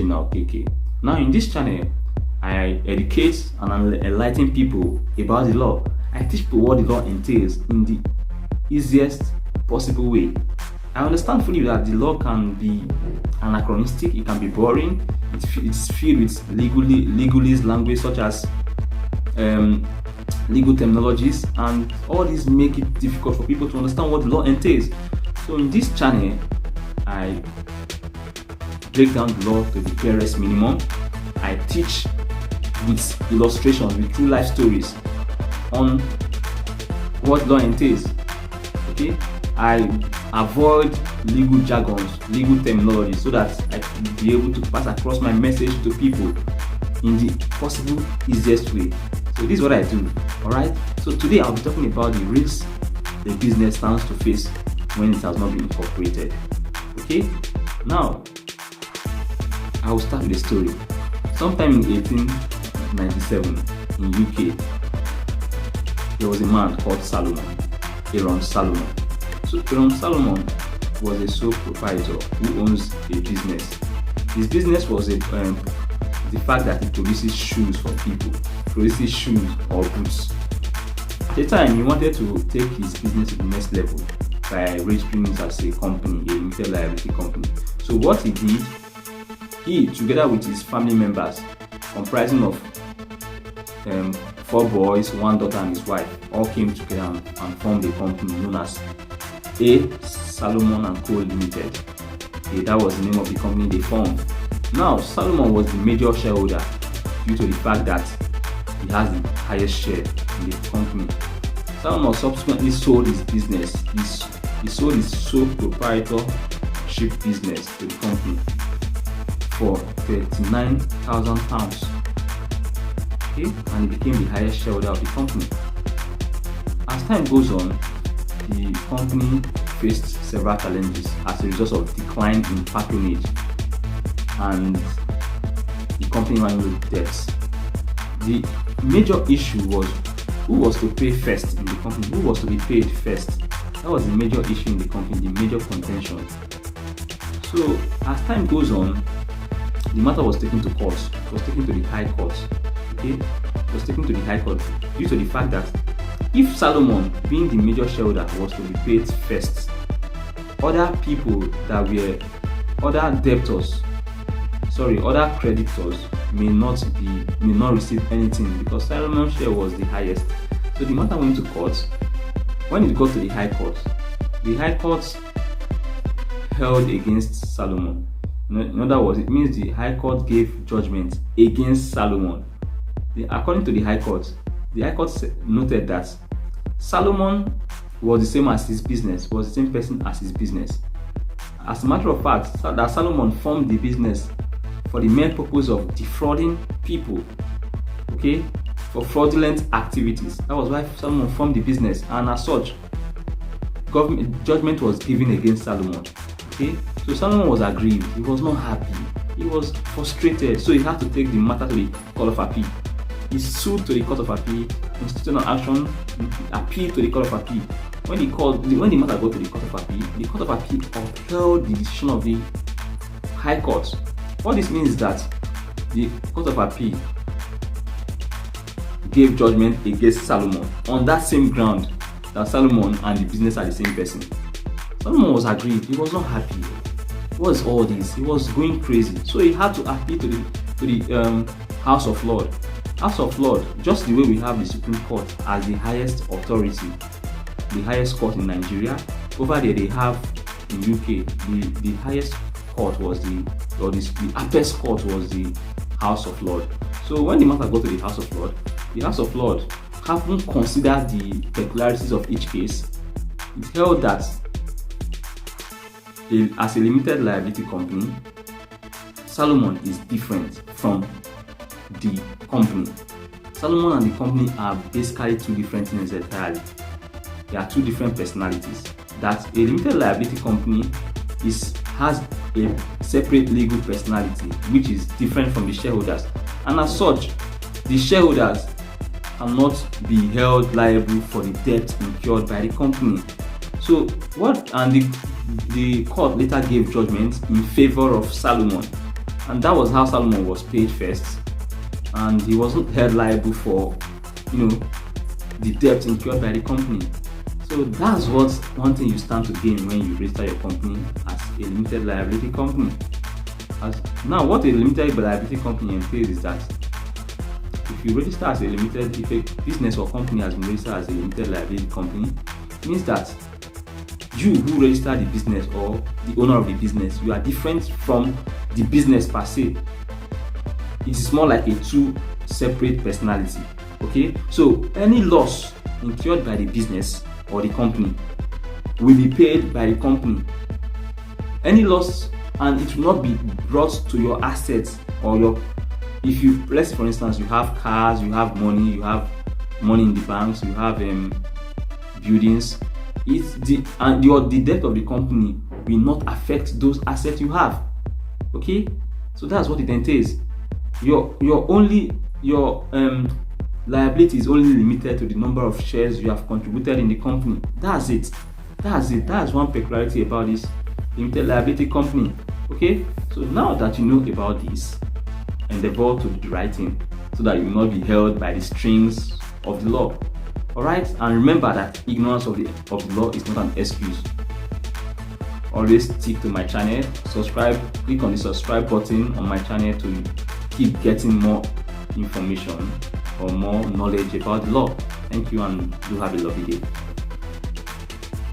Now, KK. Now, in this channel, I educate and enlighten people about the law. I teach people what the law entails in the easiest possible way. I understand fully that the law can be anachronistic, it can be boring, it's filled with legalese language such as legal terminologies, and all these make it difficult for people to understand what the law entails. So in this channel, I break down the law to the barest minimum. I teach with illustrations, with true life stories on what law entails. Okay, I avoid legal jargons, legal terminology, so that I can be able to pass across my message to people in the possible easiest way. So this is what I do. Alright, so today I'll be talking about the risks the business stands to face when it has not been incorporated. Okay, now I will start with a story. Sometime in 1897 in UK, there was a man called Aaron Salomon. So Aaron Salomon was a sole proprietor who owns a business. His business was the fact that he produces shoes for people, produces shoes or boots. At the time, he wanted to take his business to the next level by registering it as a company, a limited liability company. So what he did, he, together with his family members, comprising of 4 boys, 1 daughter and his wife, all came together and formed a company known as A. Salomon and Co. Limited. Okay, that was the name of the company they formed. Now, Salomon was the major shareholder due to the fact that he has the highest share in the company. Salomon subsequently sold his business. He sold his sole proprietorship business to the company for £39,000. Okay, and he became the highest shareholder of the company. As time goes on, the company faced several challenges as a result of decline in patronage, and the company ran with debts. The major issue was who was to pay first in the company, who was to be paid first. That was the major issue in the company, the major contention. So as time goes on, the matter was taken to court. It was taken to the High Court. Okay, it was taken to the High Court due to the fact that if Salomon, being the major shareholder, was to be paid first, other people that were other creditors may not receive anything because Salomon's share was the highest. So the matter went to court. When it got to the High Court held against Salomon. In other words, it means the High Court gave judgment against Salomon. According to the High Court noted that Salomon was the same as his business, was the same person as his business. As a matter of fact, that Salomon formed the business for the main purpose of defrauding people, okay, for fraudulent activities. That was why Salomon formed the business, and as such, judgment was given against Salomon. Okay, so Salomon was aggrieved. He was not happy. He was frustrated. So he had to take the matter to the Court of Appeal. He sued to the Court of Appeal, instituted an action, appealed to the Court of Appeal. When the matter got to the Court of Appeal upheld the decision of the High Court. What this means is that the Court of Appeal gave judgment against Salomon on that same ground that Salomon and the business are the same person. Salomon was aggrieved. He was not happy. What is all this? He was going crazy. So he had to appeal to the House of Lords. House of Lords, just the way we have the Supreme Court as the highest authority, the highest court in Nigeria. Over there they have in UK the highest court was the apex court was the House of Lords. So when the matter got to the House of Lords, having considered the peculiarities of each case, it held that as a limited liability company, Salomon is different from the company. Salomon and the company are basically two different things entirely. They are two different personalities. That a limited liability company has a separate legal personality which is different from the shareholders, and as such, the shareholders cannot be held liable for the debt incurred by the company. So the court later gave judgment in favor of Salomon. And that was how Solomon was paid first, and he wasn't held liable for, the debt incurred by the company. So that's one thing you stand to gain when you register your company as a limited liability company. Now, what a limited liability company entails is that if you register as if a business or company has been registered as a limited liability company, it means that you who register the business or the owner of the business, you are different from the business per se. It is more like a two separate personality. Okay, so any loss incurred by the business or the company will be paid by the company. Any loss, and it will not be brought to your assets or if you, let's say for instance, you have cars, you have money in the banks, you have buildings. The debt of the company will not affect those assets you have. Okay, so that's what it entails. Your liability is only limited to the number of shares you have contributed in the company. That's it. That's one peculiarity about this limited liability company. Okay, so now that you know about this, endeavor to do the right thing so that you will not be held by the strings of the law. Alright, and remember that ignorance of the law is not an excuse. Always stick to my channel, subscribe, click on the subscribe button on my channel to keep getting more information or more knowledge about the law. Thank you, and do have a lovely day.